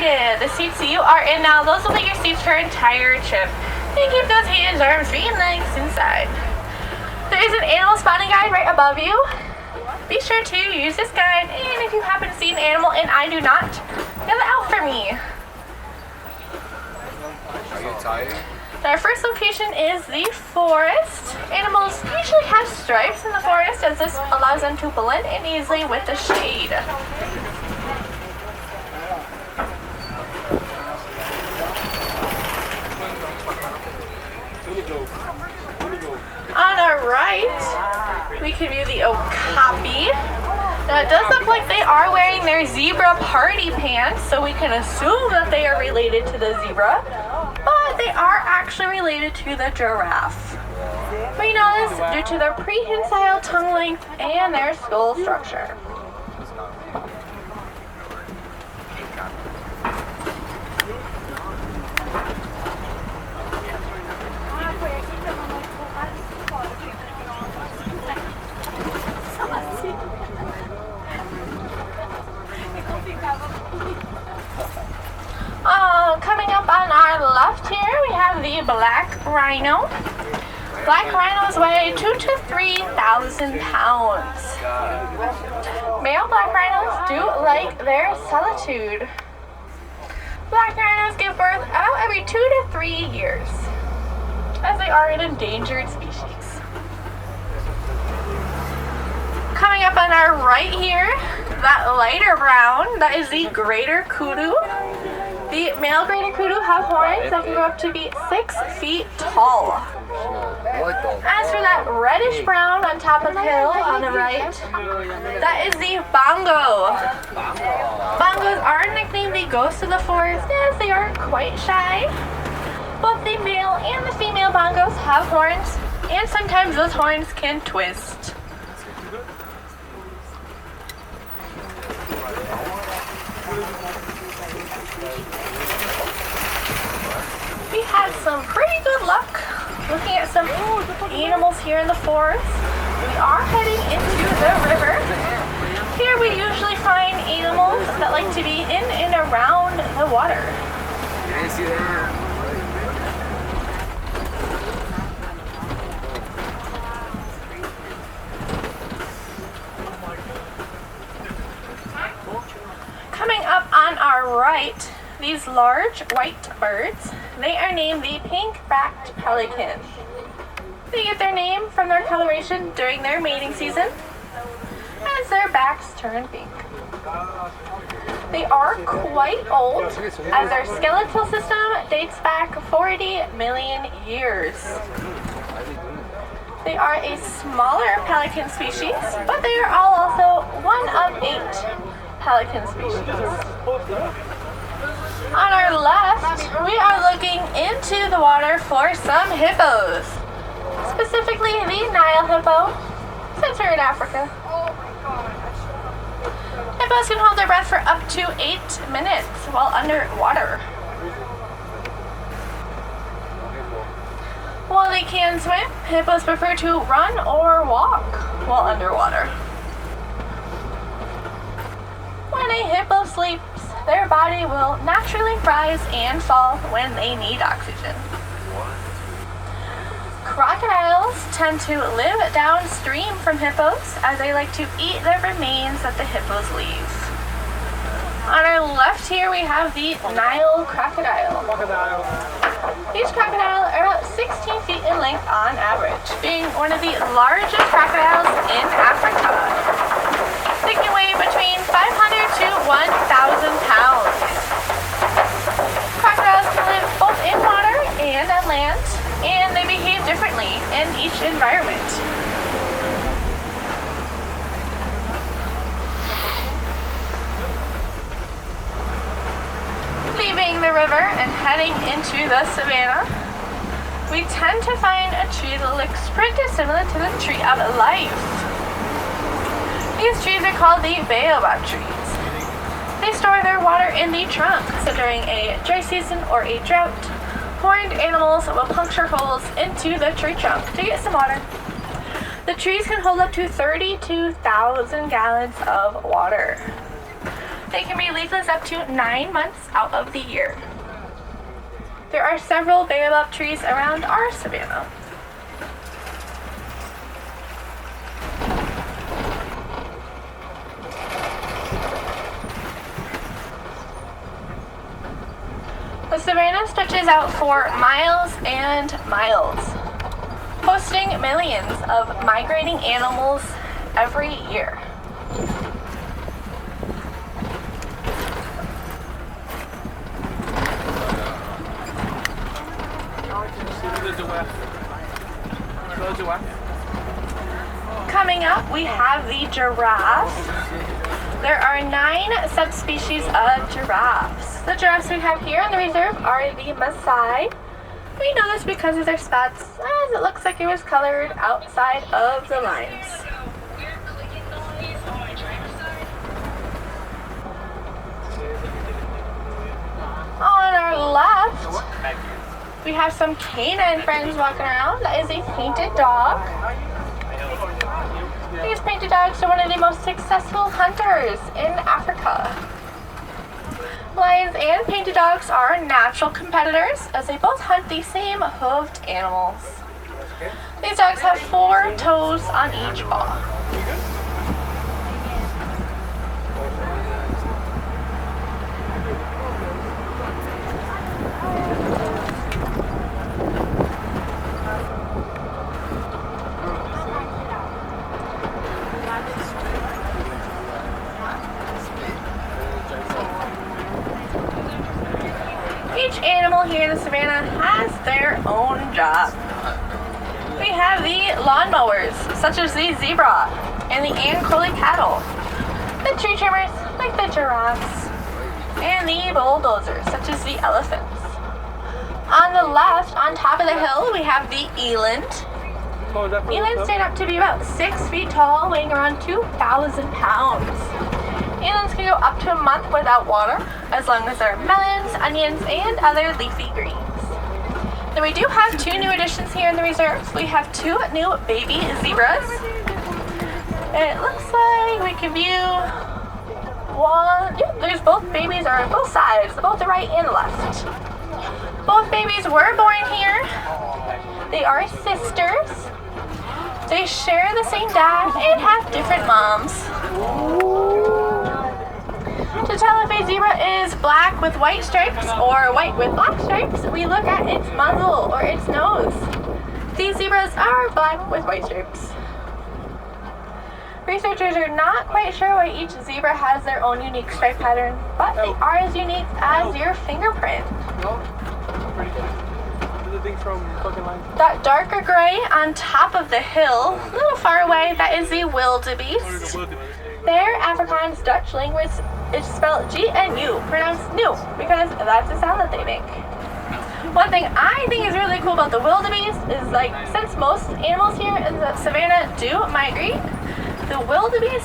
excited. The seats you are in now, those will be your seats for your entire trip. You keep those hands, arms, feet, and legs inside. There is an animal spotting guide right above you. Be sure to use this guide, and if you happen to see an animal and I do not, yell it out for me. Are you tired? Our first location is the forest. Animals usually have stripes in the forest as this allows them to blend in easily with the shade. On our right, we can view the okapi. Now it does look like they are wearing their zebra party pants, so we can assume that they are related to the zebra, but they are actually related to the giraffe. We know this due to their prehensile tongue length and their skull structure. Coming up on our left here, we have the black rhino. Black rhinos weigh 2,000 to 3,000 pounds. Male black rhinos do like their solitude. Black rhinos give birth about every 2 to 3 years, as they are an endangered species. Coming up on our right here, that lighter brown, that is the greater kudu. The male greater kudu have horns that can grow up to be 6 feet tall. As for that reddish brown on top of the hill on the right, that is the bongo. Bongos are nicknamed the ghosts of the forest as they are quite shy. Both the male and the female bongos have horns, and sometimes those horns can twist. We had some pretty good luck looking at some animals here in the forest. We are heading into the river. Here we usually find animals that like to be in and around the water. Coming up on our right, these large white birds, they are named the pink-backed pelican. They get their name from their coloration during their mating season, as their backs turn pink. They are quite old, as their skeletal system dates back 40 million years. They are a smaller pelican species, but they are all also one of 8 pelican species. On our left, we are looking into the water for some hippos, specifically the Nile hippo, since we're in Africa. Hippos can hold their breath for up to 8 minutes while underwater. While they can swim, hippos prefer to run or walk while underwater. When a hippo sleeps, their body will naturally rise and fall when they need oxygen. Crocodiles tend to live downstream from hippos as they like to eat the remains that the hippos leave. On our left here we have the Nile crocodile. Each crocodile are about 16 feet in length on average, being one of the largest crocodiles in Africa. They can weigh between 500 to 1,000 pounds. Crocodiles can live both in water and on land, and they behave differently in each environment. Leaving the river and heading into the savanna, we tend to find a tree that looks pretty similar to the tree of life. These trees are called the baobab trees. They store their water in the trunk, so during a dry season or a drought, horned animals will puncture holes into the tree trunk to get some water. The trees can hold up to 32,000 gallons of water. They can be leafless up to 9 months out of the year. There are several baobab trees around our savanna. The savanna stretches out for miles and miles, hosting millions of migrating animals every year. Coming up, we have the giraffe. There are 9 subspecies of giraffes. The giraffes we have here in the reserve are the Maasai. We know this because of their spots, as it looks like it was colored outside of the lines. On our left, we have some canine friends walking around. That is a painted dog. These painted dogs are one of the most successful hunters in Africa. Lions and painted dogs are natural competitors as they both hunt the same hooved animals. These dogs have 4 toes on each paw. Each animal here in the savanna has their own job. We have the lawnmowers, such as the zebra and the Ankole cattle, the tree trimmers, like the giraffes, and the bulldozers, such as the elephants. On the left, on top of the hill, we have the eland. Elands stand up to be about 6 feet tall, weighing around 2,000 pounds. Elands can go up to a month without water, as long as there are melons, onions, and other leafy greens. Then we do have 2 new additions here in the reserves. We have 2 new baby zebras. And it looks like we can view one. Yeah, there's both babies are on both sides, both the right and left. Both babies were born here. They are sisters. They share the same dad and have different moms. To tell if a zebra is black with white stripes or white with black stripes, we look at its muzzle or its nose. These zebras are black with white stripes. Researchers are not quite sure why each zebra has their own unique stripe pattern, but they are as unique as your fingerprint. That darker gray on top of the hill, a little far away, that is the wildebeest. Their Afrikaans Dutch language is spelled G-N-U, pronounced new, because that's the sound that they make. One thing I think is really cool about the wildebeest is, like, since most animals here in the savanna do migrate, the wildebeest